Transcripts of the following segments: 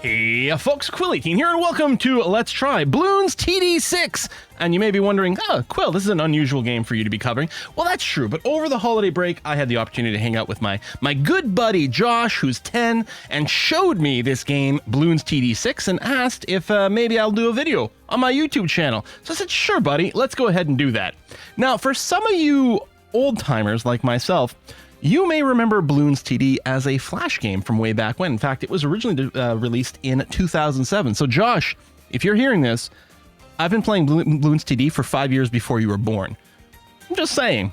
Hey folks, Quill18 here, and welcome to Let's Try Bloons TD6. And you may be wondering, Quill, this is an unusual game for you to be covering. Well, that's true, but over the holiday break, I had the opportunity to hang out with my good buddy Josh, who's 10, and showed me this game, Bloons TD6, and asked if maybe I'll do a video on my YouTube channel. So I said, sure, buddy, let's go ahead and do that. Now, for some of you old-timers like myself, you may remember Bloons TD as a Flash game from way back when. In fact, it was originally released in 2007. So Josh, if you're hearing this, I've been playing Bloons TD for 5 years before you were born. I'm just saying.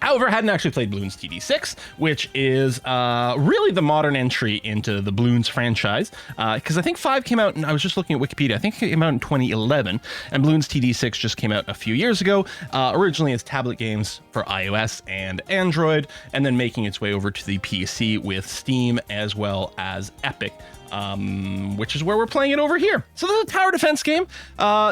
However, I hadn't actually played Bloons TD6, which is really the modern entry into the Bloons franchise, because I think 5 came out, and I was just looking at Wikipedia, I think it came out in 2011, and Bloons TD6 just came out a few years ago, originally as tablet games for iOS and Android, and then making its way over to the PC with Steam as well as Epic. Which is where we're playing it over here. So this is a tower defense game.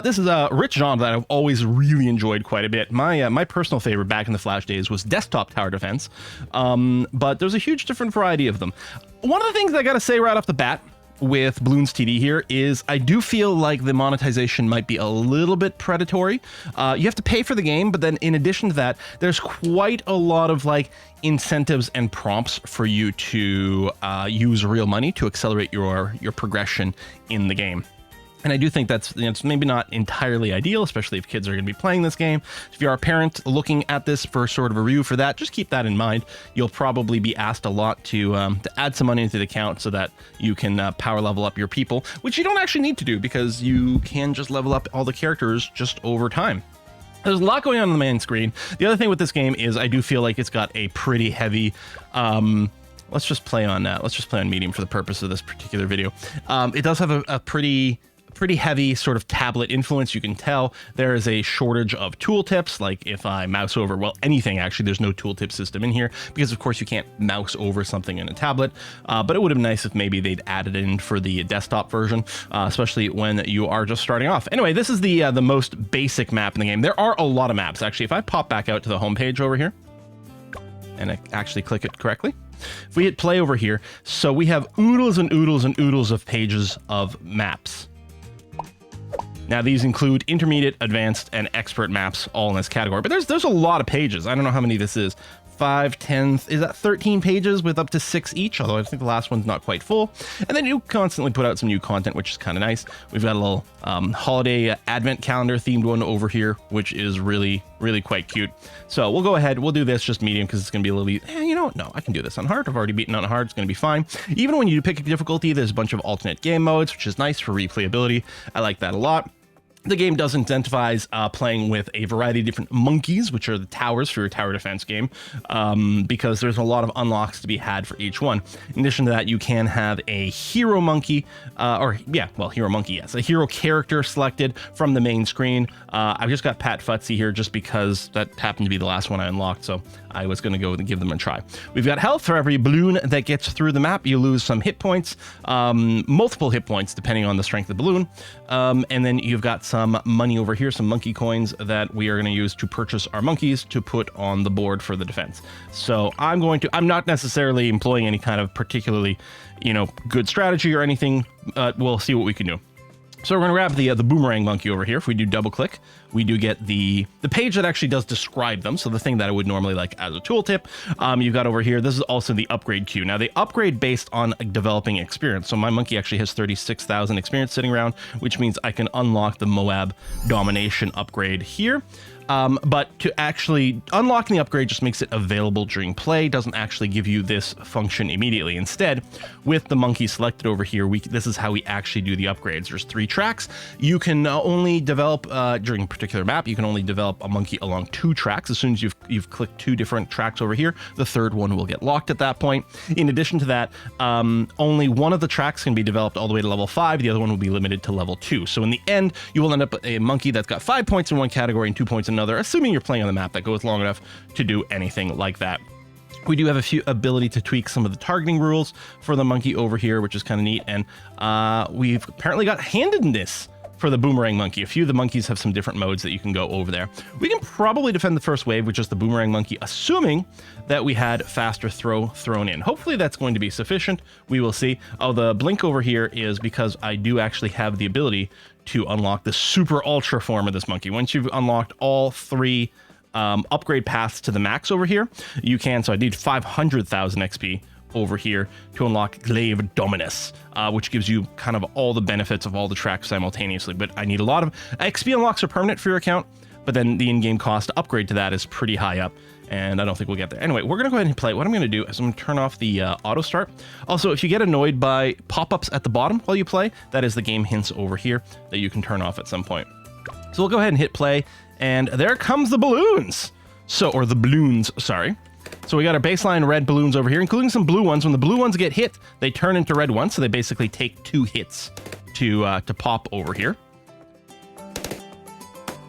This is a rich genre that I've always really enjoyed quite a bit. My personal favorite back in the Flash days was desktop tower defense, but there's a huge different variety of them. One of the things I gotta say right off the bat with Bloons TD here is I do feel like the monetization might be a little bit predatory. You have to pay for the game, but then in addition to that, there's quite a lot of like incentives and prompts for you to use real money to accelerate your progression in the game. And I do think that's, it's maybe not entirely ideal, especially if kids are going to be playing this game. If you're a parent looking at this for sort of a review for that, just keep that in mind. You'll probably be asked a lot to add some money into the account so that you can power level up your people, which you don't actually need to do because you can just level up all the characters just over time. There's a lot going on the main screen. The other thing with this game is I do feel like it's got a pretty heavy, let's just play on medium for the purpose of this particular video. It does have a pretty heavy sort of tablet influence. You can tell there is a shortage of tooltips. Like if I mouse over, well, anything actually, there's no tooltip system in here because of course you can't mouse over something in a tablet. But it would have been nice if maybe they'd added in for the desktop version, especially when you are just starting off. Anyway, this is the most basic map in the game. There are a lot of maps actually. If I pop back out to the home page over here and I actually click it correctly, if we hit play over here, so we have oodles and oodles and oodles of pages of maps. Now, these include intermediate, advanced, and expert maps all in this category. But there's a lot of pages. I don't know how many this is. 5, 10, is that 13 pages with up to 6 each? Although I think the last one's not quite full. And then you constantly put out some new content, which is kind of nice. We've got a little holiday advent calendar themed one over here, which is really, really quite cute. So we'll go ahead. We'll do this just medium because it's going to be a little bit, you know what? No, I can do this on hard. I've already beaten on hard. It's going to be fine. Even when you pick a difficulty, there's a bunch of alternate game modes, which is nice for replayability. I like that a lot. The game does incentivize playing with a variety of different monkeys, which are the towers for your tower defense game, because there's a lot of unlocks to be had for each one. In addition to that, you can have a hero monkey, hero monkey, yes, a hero character selected from the main screen. I've just got Pat Futzy here just because that happened to be the last one I unlocked, so I was going to go and give them a try. We've got health. For every balloon that gets through the map, you lose some hit points, multiple hit points depending on the strength of the balloon, and then you've got some money over here, some monkey coins that we are going to use to purchase our monkeys to put on the board for the defense. So I'm not necessarily employing any kind of particularly, good strategy or anything. We'll see what we can do. So we're going to grab the boomerang monkey over here. If we do double click, we do get the page that actually does describe them. So the thing that I would normally like as a tooltip, you've got over here. This is also the upgrade queue. Now they upgrade based on developing experience. So my monkey actually has 36,000 experience sitting around, which means I can unlock the Moab domination upgrade here. But to actually unlocking the upgrade just makes it available during play, doesn't actually give you this function immediately. Instead, with the monkey selected over here, this is how we actually do the upgrades. There's 3 tracks. You can only develop, during a particular map, you can only develop a monkey along 2 tracks. As soon as you've clicked 2 different tracks over here, the third one will get locked at that point. In addition to that, only one of the tracks can be developed all the way to level 5. The other one will be limited to level 2. So in the end, you will end up with a monkey that's got 5 points in one category and 2 points in another, assuming you're playing on the map that goes long enough to do anything like that. We do have a few ability to tweak some of the targeting rules for the monkey over here, which is kind of neat. And we've apparently got handedness for the boomerang monkey. A few of the monkeys have some different modes that you can go over there. We can probably defend the first wave with just the boomerang monkey, assuming that we had faster throw thrown in. Hopefully that's going to be sufficient. We will see. Oh, the blink over here is because I do actually have the ability to unlock the super ultra form of this monkey. Once you've unlocked all 3 upgrade paths to the max over here, you can. So I need 500,000 XP over here to unlock Glaive Dominus, which gives you kind of all the benefits of all the tracks simultaneously. But I need a lot of XP unlocks are permanent for your account, but then the in-game cost to upgrade to that is pretty high up, and I don't think we'll get there. Anyway, we're gonna go ahead and play. What I'm gonna do is I'm gonna turn off the auto start. Also, if you get annoyed by pop-ups at the bottom while you play, that is the game hints over here that you can turn off at some point. So we'll go ahead and hit play, and there comes the balloons. Or the balloons, sorry. So we got our baseline red balloons over here, including some blue ones. When the blue ones get hit, they turn into red ones, so they basically take 2 hits to pop over here.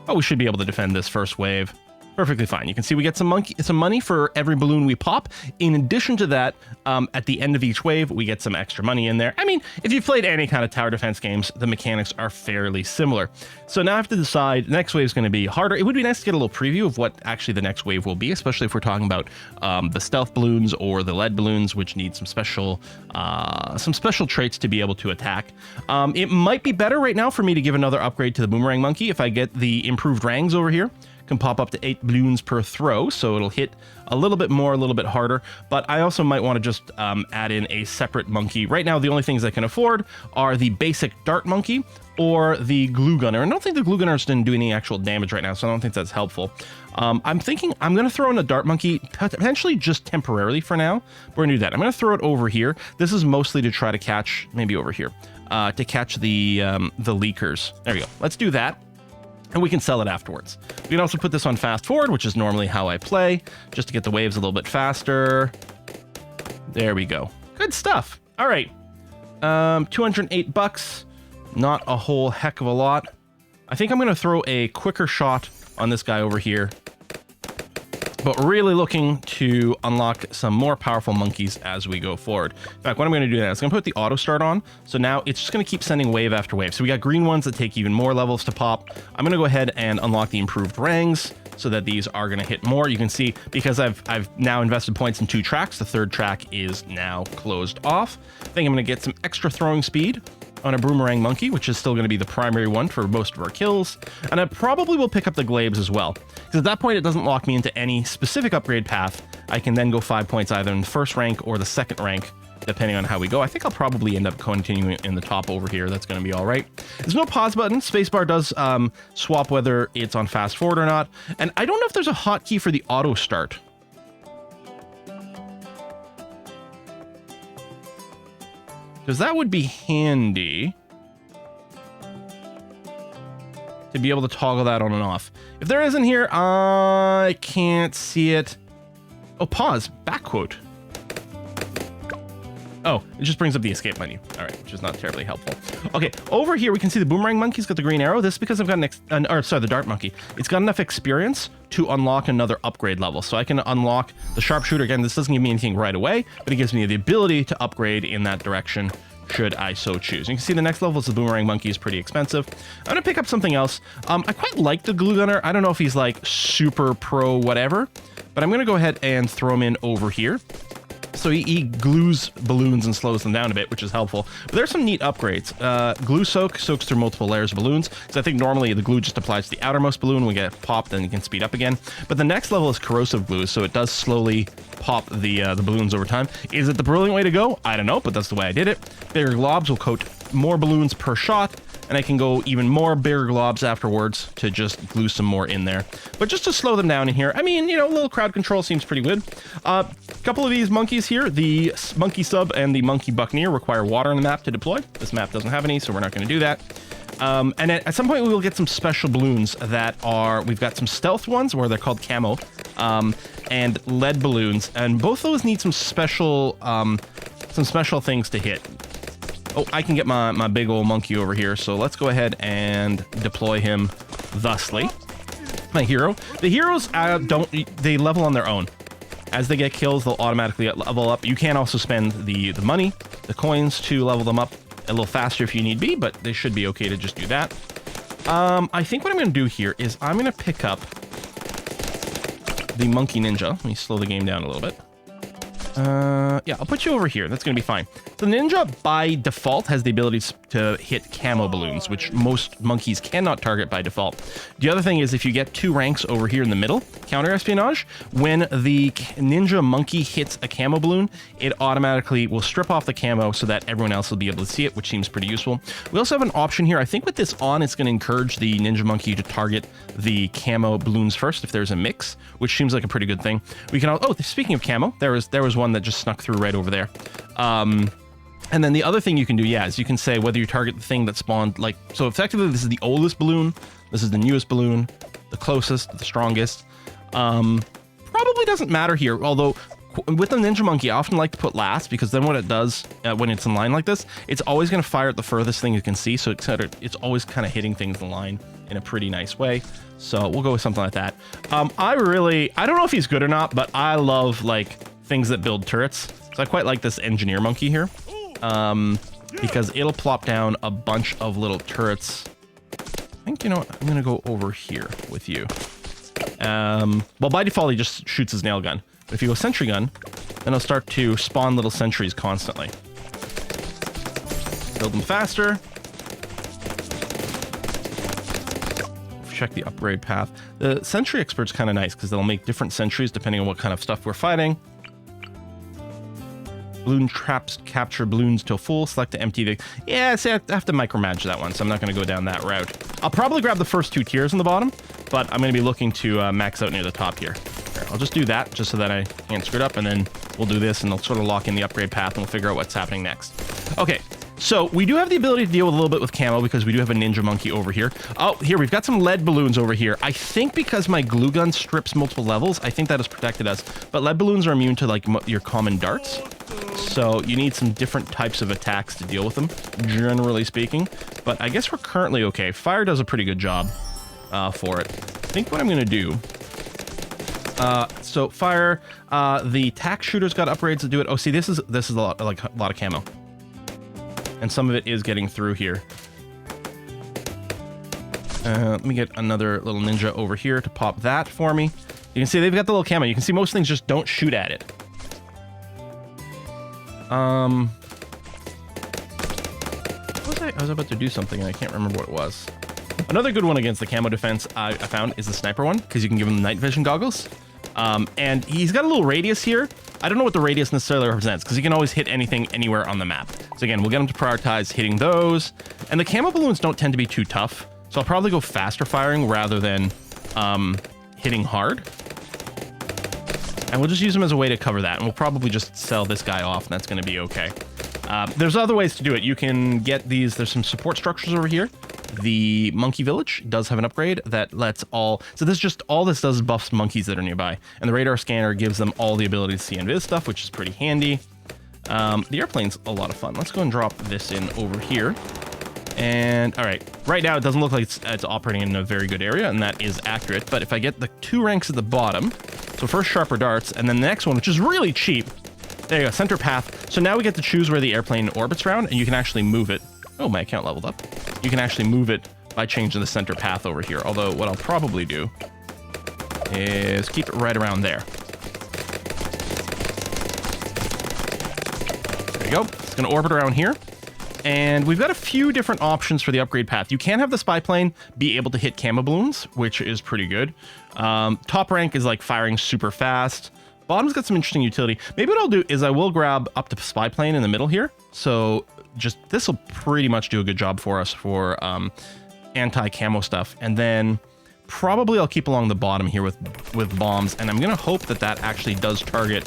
Oh, we should be able to defend this first wave perfectly fine. You can see we get some money for every balloon we pop. In addition to that, at the end of each wave, we get some extra money in there. I mean, if you've played any kind of tower defense games, the mechanics are fairly similar. So now I have to decide, the next wave is going to be harder. It would be nice to get a little preview of what actually the next wave will be, especially if we're talking about the stealth balloons or the lead balloons, which need some special traits to be able to attack. It might be better right now for me to give another upgrade to the boomerang monkey if I get the improved rangs over here. Can pop up to 8 balloons per throw, so it'll hit a little bit more, a little bit harder. But I also might want to just add in a separate monkey. Right now, the only things I can afford are the basic dart monkey or the glue gunner. And I don't think the glue gunners didn't do any actual damage right now, so I don't think that's helpful. I'm thinking I'm going to throw in a dart monkey, potentially just temporarily for now. We're going to do that. I'm going to throw it over here. This is mostly to try to catch, maybe over here, to catch the leakers. There we go. Let's do that. And we can sell it afterwards. We can also put this on fast forward, which is normally how I play, just to get the waves a little bit faster. There we go. Good stuff. All right. 208 bucks. Not a whole heck of a lot. I think I'm going to throw a quicker shot on this guy over here, but really looking to unlock some more powerful monkeys as we go forward. In fact, what I'm going to do now is I'm going to put the auto start on. So now it's just going to keep sending wave after wave. So we got green ones that take even more levels to pop. I'm going to go ahead and unlock the improved rangs so that these are going to hit more. You can see, because I've now invested points in 2 tracks, the 3rd track is now closed off. I think I'm going to get some extra throwing speed on a boomerang monkey, which is still going to be the primary one for most of our kills. And I probably will pick up the glaives as well, because at that point it doesn't lock me into any specific upgrade path. I can then go 5 points either in the 1st rank or the 2nd rank, depending on how we go. I think I'll probably end up continuing in the top over here. That's going to be all right. There's no pause button. Spacebar does swap whether it's on fast forward or not. And I don't know if there's a hotkey for the auto start. Because that would be handy to be able to toggle that on and off. If there isn't here, I can't see it. Oh, pause. Back quote. Oh, it just brings up the escape menu. All right, which is not terribly helpful. Okay, over here we can see the boomerang monkey's got the green arrow. This is because I've got the dart monkey. It's got enough experience to unlock another upgrade level. So I can unlock the sharpshooter. Again, this doesn't give me anything right away, but it gives me the ability to upgrade in that direction should I so choose. You can see the next level is the boomerang monkey is pretty expensive. I'm gonna pick up something else. I quite like the glue gunner. I don't know if he's like super pro whatever, but I'm gonna go ahead and throw him in over here. So he glues balloons and slows them down a bit, which is helpful. But there's some neat upgrades. Glue soaks through multiple layers of balloons. So I think normally the glue just applies to the outermost balloon. We get popped, then you can speed up again. But the next level is corrosive glue, so it does slowly pop the balloons over time. Is it the brilliant way to go? I don't know, but that's the way I did it. Bigger globs will coat more balloons per shot, and I can go even more bigger globs afterwards to just glue some more in there. But just to slow them down in here, I mean, you know, a little crowd control seems pretty good. A couple of these monkeys here, the monkey sub and the monkey buccaneer, require water on the map to deploy. This map doesn't have any, so we're not going to do that. And at some point we will get some special balloons that are, we've got some stealth ones where they're called camo, and lead balloons, and both those need some special things to hit. Oh, I can get my big old monkey over here, so let's go ahead and deploy him thusly. My hero. The heroes they level on their own. As they get kills, they'll automatically level up. You can also spend the money, the coins, to level them up a little faster if you need be, but they should be okay to just do that. I think what I'm going to do here is I'm going to pick up the Monkey Ninja. Let me slow the game down a little bit. Yeah, I'll put you over here. That's going to be fine. The Ninja, by default, has the ability to hit camo balloons, which most monkeys cannot target by default. The other thing is if you get 2 ranks over here in the middle, counter espionage, when the Ninja monkey hits a camo balloon, it automatically will strip off the camo so that everyone else will be able to see it, which seems pretty useful. We also have an option here. I think with this on, it's going to encourage the Ninja monkey to target the camo balloons first if there's a mix, which seems like a pretty good thing. We can, oh, speaking of camo, there was one that just snuck through right over there. And then the other thing you can do, yeah, is you can say whether you target the thing that spawned, like, so effectively this is the oldest balloon, this is the newest balloon, the closest, the strongest. Probably doesn't matter here, although with the Ninja Monkey, I often like to put last, because then what it does when it's in line like this, it's always going to fire at the furthest thing you can see, so it's always kind of hitting things in line in a pretty nice way. So we'll go with something like that. I don't know if he's good or not, but I love, like, things that build turrets. So I quite like this Engineer Monkey here. Because it'll plop down a bunch of little turrets. I think, you know what, I'm gonna go over here with you. Well, by default, he just shoots his nail gun. But if you go sentry gun, then it'll start to spawn little sentries constantly. Build them faster. Check the upgrade path. The sentry expert's kind of nice because they'll make different sentries depending on what kind of stuff we're fighting. Balloon traps capture balloons till full. Select to empty the... Yeah, see, I have to micromanage that one, so I'm not going to go down that route. I'll probably grab the first 2 tiers on the bottom, but I'm going to be looking to max out near the top here. I'll just do that, just so that I can't screw it up, and then we'll do this, and they'll sort of lock in the upgrade path, and we'll figure out what's happening next. Okay, so we do have the ability to deal with a little bit with camo, because we do have a Ninja Monkey over here. Oh, here, we've got some lead balloons over here. I think because my glue gun strips multiple levels, I think that has protected us. But lead balloons are immune to, like, your common darts. So you need some different types of attacks to deal with them, generally speaking. But I guess we're currently okay. Fire does a pretty good job for it. I think what I'm going to do... so fire, the tack shooter's got upgrades to do it. Oh, see, this is a lot of camo. And some of it is getting through here. Let me get another little ninja over here to pop that for me. You can see they've got the little camo. You can see most things just don't shoot at it. I was about to do something and I can't remember what it was. Another good one against the camo defense I found is the sniper one, because you can give him the night vision goggles. And he's got a little radius here. I don't know what the radius necessarily represents, because he can always hit anything anywhere on the map. So again, we'll get him to prioritize hitting those. And the camo balloons don't tend to be too tough, so I'll probably go faster firing rather than hitting hard. And we'll just use them as a way to cover that, and we'll probably just sell this guy off, and that's going to be okay. There's other ways to do it. You can get these, there's some support structures over here. The Monkey Village does have an upgrade that lets all... So this just, all this does is buffs monkeys that are nearby. And the radar scanner gives them all the ability to see invis stuff, which is pretty handy. The airplane's a lot of fun. Let's go and drop this in over here. And, all right. Right now, it doesn't look like it's operating in a very good area, and that is accurate. But if I get the 2 ranks at the bottom... So first sharper darts, and then the next one, which is really cheap. There you go, center path. So now we get to choose where the airplane orbits around, and you can actually move it. Oh, my account leveled up. You can actually move it by changing the center path over here. Although what I'll probably do is keep it right around there. There you go. It's going to orbit around here. And we've got a few different options for the upgrade path. You can have the spy plane be able to hit camo balloons, which is pretty good. Top rank is like firing super fast. Bottom's got some interesting utility. Maybe what I'll do is I will grab up to spy plane in the middle here. So just this will pretty much do a good job for us for anti-camo stuff. And then probably I'll keep along the bottom here with bombs. And I'm going to hope that that actually does target...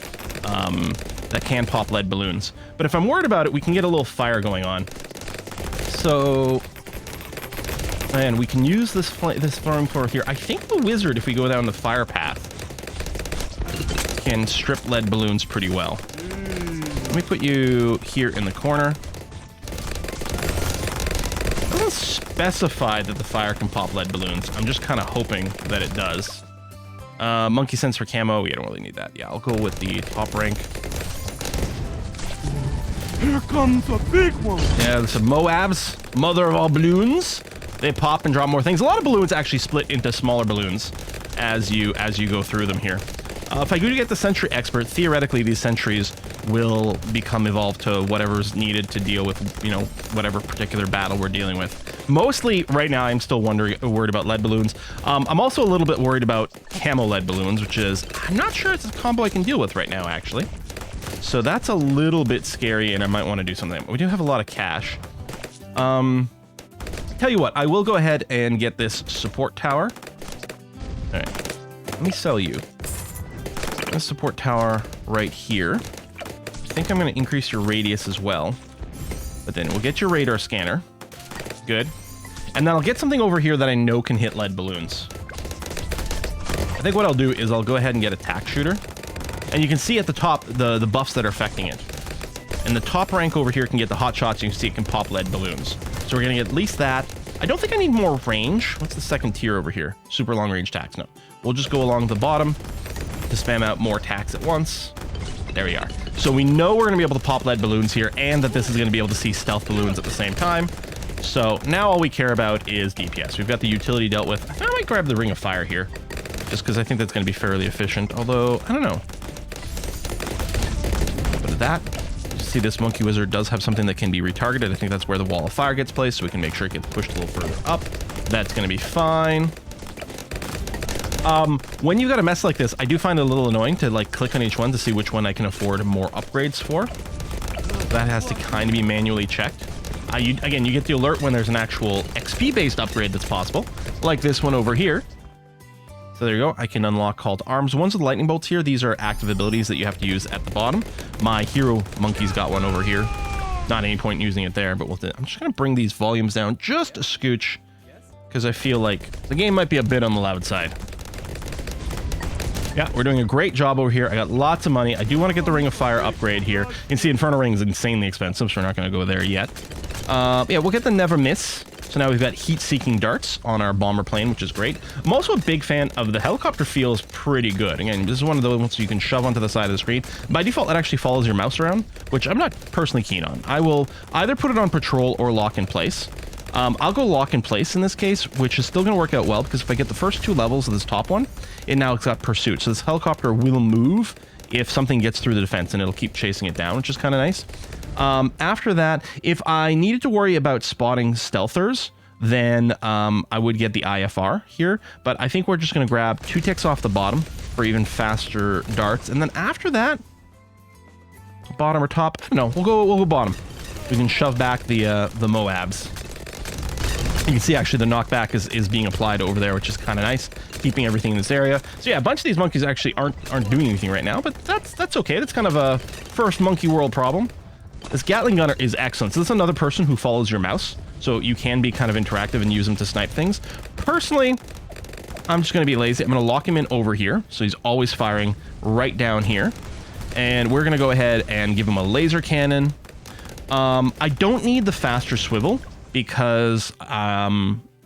that can pop lead balloons. But if I'm worried about it, we can get a little fire going on. So, and we can use this flamethrower here. I think the wizard, if we go down the fire path, can strip lead balloons pretty well. Let me put you here in the corner. It doesn't specify that the fire can pop lead balloons. I'm just kind of hoping that it does. Monkey sense for camo, we don't really need that. Yeah, I'll go with the top rank. Here comes a big one. Yeah, this is Moab's mother of all balloons. They pop and drop more things. A lot of balloons actually split into smaller balloons as you go through them here. If I go to get the Sentry Expert, theoretically these sentries will become evolved to whatever's needed to deal with, you know, whatever particular battle we're dealing with. Mostly, right now, I'm still worried about lead balloons. I'm also a little bit worried about camo lead balloons, which is, I'm not sure it's a combo I can deal with right now, actually. So that's a little bit scary, and I might want to do something. We do have a lot of cash. Tell you what, I will go ahead and get this support tower. All right, let me sell you. This support tower right here. I think I'm going to increase your radius as well. But then we'll get your radar scanner. Good. And then I'll get something over here that I know can hit lead balloons. I think what I'll do is I'll go ahead and get a tack shooter. And you can see at the top the buffs that are affecting it. And the top rank over here can get the hot shots. You can see it can pop lead balloons. So we're going to get at least that. I don't think I need more range. What's the second tier over here? Super long range tacks. No. We'll just go along the bottom to spam out more tacks at once. There we are. So we know we're going to be able to pop lead balloons here, and that this is going to be able to see stealth balloons at the same time. So now all we care about is DPS. We've got the utility dealt with. I think I might grab the Ring of Fire here, just because I think that's going to be fairly efficient. Although, I don't know. But at that, you see this Monkey Wizard does have something that can be retargeted. I think that's where the Wall of Fire gets placed, so we can make sure it gets pushed a little further up. That's going to be fine. When you got a mess like this, I do find it a little annoying to like click on each one to see which one I can afford more upgrades for. That has to kind of be manually checked. Again, you get the alert when there's an actual XP-based upgrade that's possible, like this one over here. So there you go. I can unlock Call to Arms. Ones with lightning bolts here, these are active abilities that you have to use at the bottom. My hero monkey's got one over here. Not any point in using it there, but I'm just going to bring these volumes down just a scooch, because I feel like the game might be a bit on the loud side. Yeah, we're doing a great job over here. I got lots of money. I do want to get the Ring of Fire upgrade here. You can see Inferno Ring is insanely expensive, so we're not going to go there yet. Yeah, we'll get the Never Miss. So now we've got heat-seeking darts on our bomber plane, which is great. I'm also a big fan of the helicopter. Feels pretty good. Again, this is one of those ones you can shove onto the side of the screen. By default, it actually follows your mouse around, which I'm not personally keen on. I will either put it on patrol or lock in place. I'll go lock in place in this case, which is still going to work out well, because if I get the first 2 levels of this top one, it now has got pursuit. So this helicopter will move if something gets through the defense, and it'll keep chasing it down, which is kind of nice. After that, if I needed to worry about spotting stealthers, then I would get the IFR here. But I think we're just going to grab 2 ticks off the bottom for even faster darts. And then after that, bottom or top, I don't know, we'll go bottom. We can shove back the Moabs. You can see actually the knockback is being applied over there, which is kind of nice, keeping everything in this area. So yeah, a bunch of these monkeys actually aren't doing anything right now, but that's okay. That's kind of a first monkey world problem. This Gatling gunner is excellent. So this is another person who follows your mouse, so you can be kind of interactive and use them to snipe things. Personally, I'm just going to be lazy. I'm going to lock him in over here, so he's always firing right down here. And we're going to go ahead and give him a laser cannon. I don't need the faster swivel, because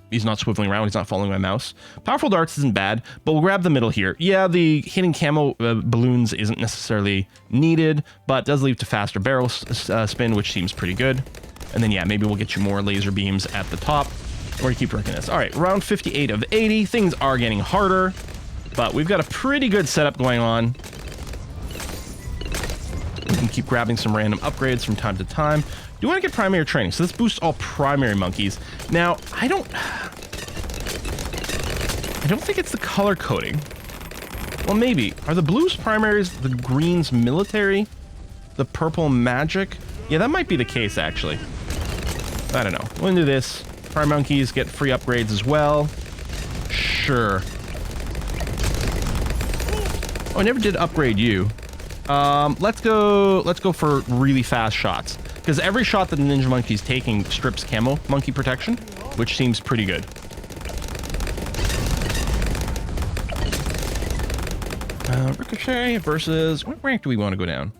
he's not swiveling around, he's not following my mouse. Powerful darts isn't bad, but we'll grab the middle here. Yeah, the hitting camo balloons isn't necessarily needed, but does lead to faster barrel spin, which seems pretty good. And then yeah, maybe we'll get you more laser beams at the top. We're gonna keep working this. All right, round 58 of 80. Things are getting harder, but we've got a pretty good setup going on. We can keep grabbing some random upgrades from time to time. You want to get primary training, so this boosts all primary monkeys. Now, I don't think it's the color coding. Well, maybe. Are the blues primaries, the greens military, the purple magic? Yeah, that might be the case, actually. I don't know. We'll do this. Prime monkeys get free upgrades as well. Sure. Oh, I never did upgrade you. Let's go for really fast shots. Because every shot that the Ninja Monkey's taking strips camo monkey protection, which seems pretty good. Ricochet versus... What rank do we want to go down?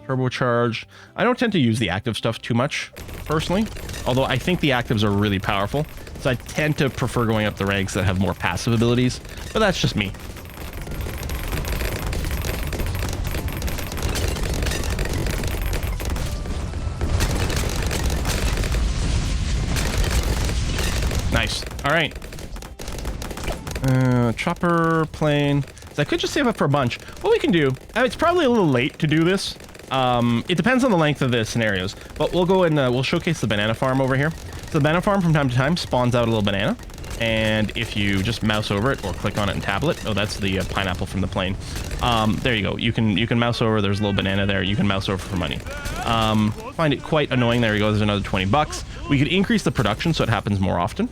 Turbocharged. I don't tend to use the active stuff too much, personally. Although I think the actives are really powerful. So I tend to prefer going up the ranks that have more passive abilities. But that's just me. Nice. All right. Chopper, plane. So I could just save up for a bunch. What we can do, it's probably a little late to do this. It depends on the length of the scenarios, but we'll go and we'll showcase the banana farm over here. So the banana farm from time to time spawns out a little banana. And if you just mouse over it or click on it and tablet, oh, that's the pineapple from the plane. There you go. You can mouse over. There's a little banana there. You can mouse over for money. Find it quite annoying. There you go. There's another 20 bucks. We could increase the production so it happens more often.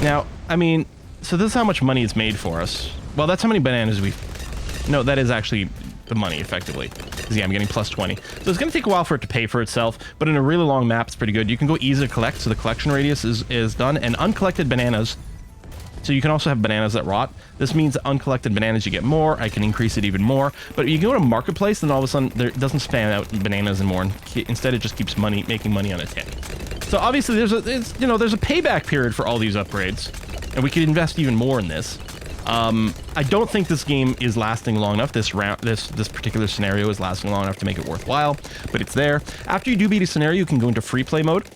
Now, I mean, so this is how much money it's made for us. Well, that's how many bananas we've... No, that is actually the money, effectively. Because, yeah, I'm getting plus 20. So it's going to take a while for it to pay for itself, but in a really long map, it's pretty good. You can go easy to collect, so the collection radius is done. And uncollected bananas, so you can also have bananas that rot. This means uncollected bananas, you get more. I can increase it even more. But you go to marketplace, then all of a sudden, it doesn't spam out bananas anymore. And instead, it just keeps making money on a tick. So obviously, there's a payback period for all these upgrades. And we could invest even more in this. I don't think this game is lasting long enough. This particular scenario is lasting long enough to make it worthwhile, but it's there. After you do beat a scenario, you can go into free play mode.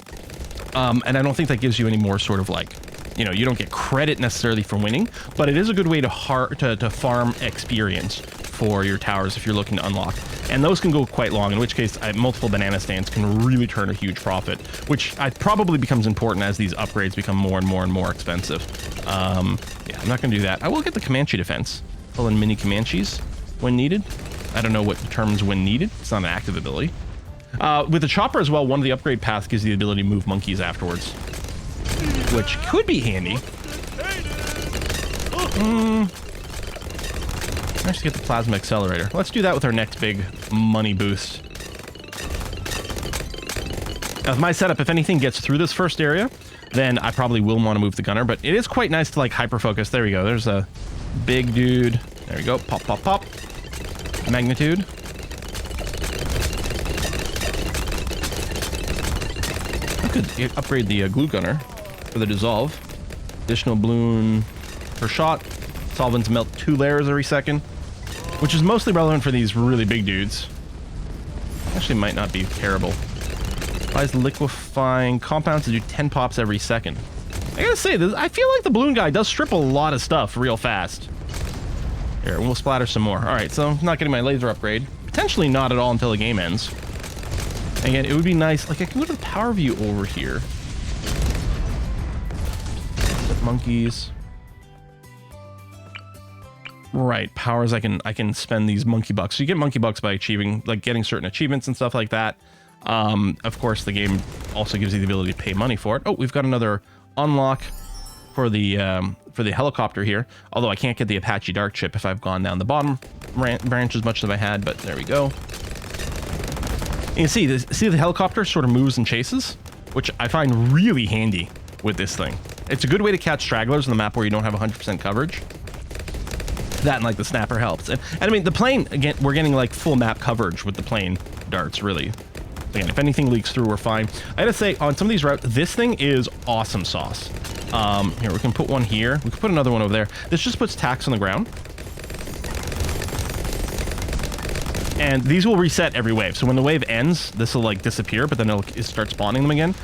And I don't think that gives you any more sort of like, you don't get credit necessarily for winning, but it is a good way to farm experience for your towers if you're looking to unlock. And those can go quite long, in which case multiple banana stands can really turn a huge profit, which probably becomes important as these upgrades become more and more and more expensive. Yeah, I'm not going to do that. I will get the Comanche defense. Pull in mini Comanches when needed. I don't know what determines when needed. It's not an active ability. With the chopper as well, one of the upgrade paths gives you the ability to move monkeys afterwards, which could be handy. Let's get the plasma accelerator. Let's do that with our next big money boost. Now, with my setup, if anything gets through this first area, then I probably will want to move the gunner, but it is quite nice to like hyper focus. There we go. There's a big dude. There we go. Pop, pop, pop. Magnitude. I could upgrade the glue gunner for the dissolve. Additional balloon per shot. Solvents melt 2 layers every second, which is mostly relevant for these really big dudes. Actually might not be terrible. Applies liquefying compounds to do 10 pops every second. I gotta say, I feel like the balloon guy does strip a lot of stuff real fast. Here, we'll splatter some more. Alright, so I'm not getting my laser upgrade. Potentially not at all until the game ends. Again, it would be nice, like I can go to the power view over here. Monkeys. Right, powers, I can spend these monkey bucks. So you get monkey bucks by achieving, like getting certain achievements and stuff like that. Of course, the game also gives you the ability to pay money for it. Oh, we've got another unlock for the helicopter here. Although I can't get the Apache Dark chip if I've gone down the bottom branch as much as I had, but there we go. You can see the helicopter sort of moves and chases, which I find really handy with this thing. It's a good way to catch stragglers on the map where you don't have 100% coverage. That and like the snapper helps. And I mean, the plane, again, we're getting like full map coverage with the plane darts, really. Again, if anything leaks through, we're fine. I gotta say, on some of these routes, this thing is awesome sauce. Here, we can put one here. We can put another one over there. This just puts tacks on the ground. And these will reset every wave. So when the wave ends, this will like disappear, but then it'll start spawning them again.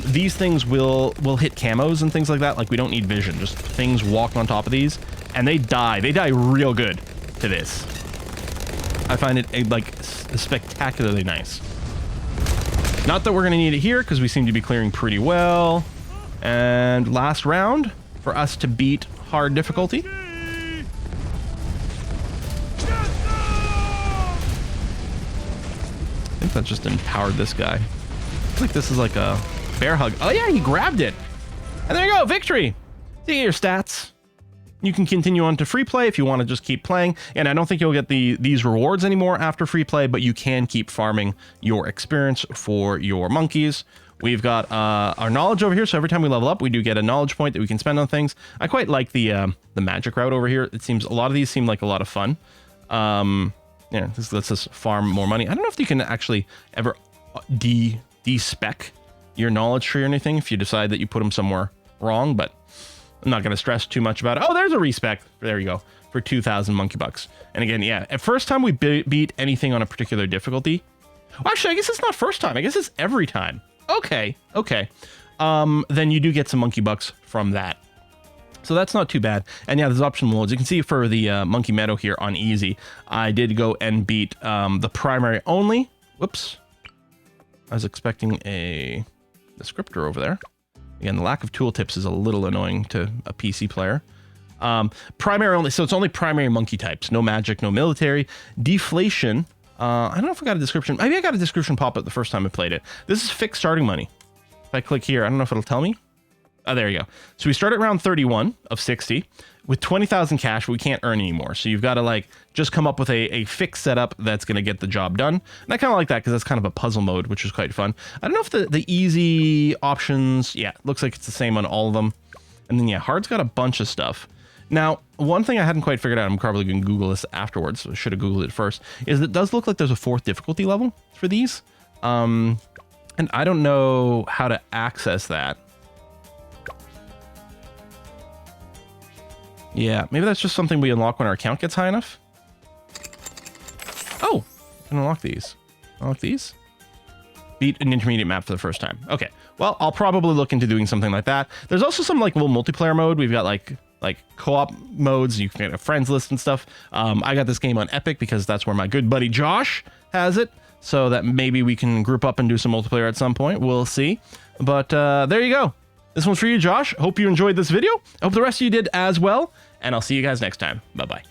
These things will hit camos and things like that. Like we don't need vision, just things walk on top of these and they die. They die real good to this. I find it like spectacularly nice. Not that we're going to need it here because we seem to be clearing pretty well. And last round for us to beat hard difficulty. I think that just empowered this guy. Looks like this is like a bear hug. Oh yeah, he grabbed it. And there you go, victory. See your stats. You can continue on to free play if you want to just keep playing. And I don't think you'll get these rewards anymore after free play, but you can keep farming your experience for your monkeys. We've got our knowledge over here, so every time we level up, we do get a knowledge point that we can spend on things. I quite like the magic route over here. It seems a lot of these seem like a lot of fun. Yeah, this lets us farm more money. I don't know if you can actually ever de-spec your knowledge tree or anything if you decide that you put them somewhere wrong, but I'm not going to stress too much about it. Oh, there's a respec. There you go. For 2,000 monkey bucks. And again, yeah, at first time we beat anything on a particular difficulty. Well, actually, I guess it's not first time. I guess it's every time. Okay. then you do get some monkey bucks from that. So that's not too bad. And yeah, there's optional modes. You can see for the Monkey Meadow here on easy, I did go and beat the primary only. Whoops. I was expecting a descriptor over there. Again, the lack of tooltips is a little annoying to a PC player. Primary only, so it's only primary monkey types. No magic, no military. Deflation. I don't know if I got a description. Maybe I got a description pop up the first time I played it. This is fixed starting money. If I click here, I don't know if it'll tell me. Oh, there you go. So we start at round 31 of 60 with 20,000 cash, but we can't earn anymore. So you've got to like just come up with a fixed setup that's going to get the job done. And I kind of like that because that's kind of a puzzle mode, which is quite fun. I don't know if the easy options, yeah, looks like it's the same on all of them. And then yeah, hard's got a bunch of stuff. Now, one thing I hadn't quite figured out, I'm probably going to Google this afterwards, so I should have Googled it first, is it does look like there's a 4th difficulty level for these. And I don't know how to access that. Yeah, maybe that's just something we unlock when our account gets high enough. Oh, I can unlock these. Unlock these? Beat an intermediate map for the first time. Okay, well, I'll probably look into doing something like that. There's also some like little multiplayer mode. We've got like co-op modes. You can get a friends list and stuff. I got this game on Epic because that's where my good buddy Josh has it. So that maybe we can group up and do some multiplayer at some point. We'll see. But there you go. This one's for you, Josh. Hope you enjoyed this video. I hope the rest of you did as well. And I'll see you guys next time. Bye-bye.